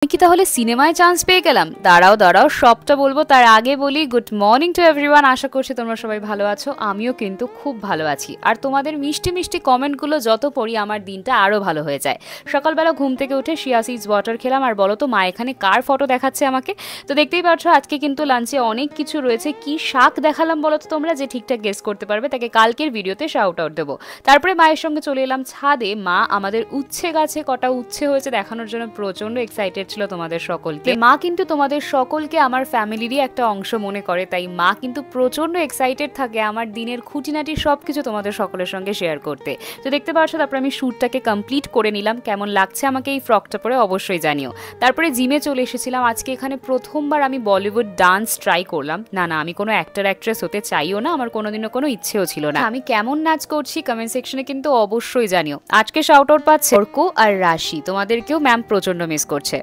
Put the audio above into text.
আমি কি তাহলে সিনেমায় চান্স পেয়ে গেলাম? দাঁড়াও দাঁড়াও, সবটা বলবো, তার আগে বলি গুড মর্নিং টু এভরিওয়ান। আশা করছি তোমরা সবাই ভালো আছো, আমিও কিন্তু খুব ভালো আছি। আর তোমাদের মিষ্টি মিষ্টি কমেন্টগুলো যত পড়ি আমার দিনটা আরও ভালো হয়ে যায়। সকালবেলা ঘুম থেকে উঠে শিয়া সিডস ওয়াটার খেলাম। আর বলো তো মা এখানে কার ফটো দেখাচ্ছে আমাকে? তো দেখতেই পাচ্ছ আজকে কিন্তু লাঞ্চে অনেক কিছু রয়েছে। কি শাক দেখালাম বলো তো তোমরা? যে ঠিকঠাক গেস করতে পারবে তাকে কালকের ভিডিওতে শাউট আউট দেবো। তারপরে মায়ের সঙ্গে চলে এলাম ছাদে। মা আমাদের উচ্ছে গাছে কটা উচ্ছে হয়েছে দেখানোর জন্য প্রচন্ড এক্সাইটেড ছিল তোমাদের সকলকে। মা কিন্তু তোমাদের সকলকে আমার ফ্যামিলিরই একটা অংশ মনে করে, তাই মা কিন্তু প্রচন্ড এক্সাইটেড থাকে আমার দিনের খুঁটিনাটি সবকিছু তোমাদের সকলের সঙ্গে শেয়ার করতে। তো দেখতে পাচ্ছ তারপর আমি শ্যুটটাকে কমপ্লিট করে নিলাম। কেমন লাগছে আমাকে এই ফ্রকটা পরে অবশ্যই জানিও। তারপরে জিমে চলে এসেছিলাম। আজকে এখানে প্রথমবার আমি বলিউড ডান্স ট্রাই করলাম। না না, আমি কোনো অ্যাক্টর অ্যাক্ট্রেস হতে চাইও না, আমার কোনোদিনও কোনো ইচ্ছেও ছিল না। আমি কেমন নাচ করছি কমেন্ট সেকশনে কিন্তু অবশ্যই জানিও। আজকে শাউট আউট পাচ্ছে অর্ক আর রাশি, তোমাদেরকেও ম্যাম প্রচন্ড মিস করছে।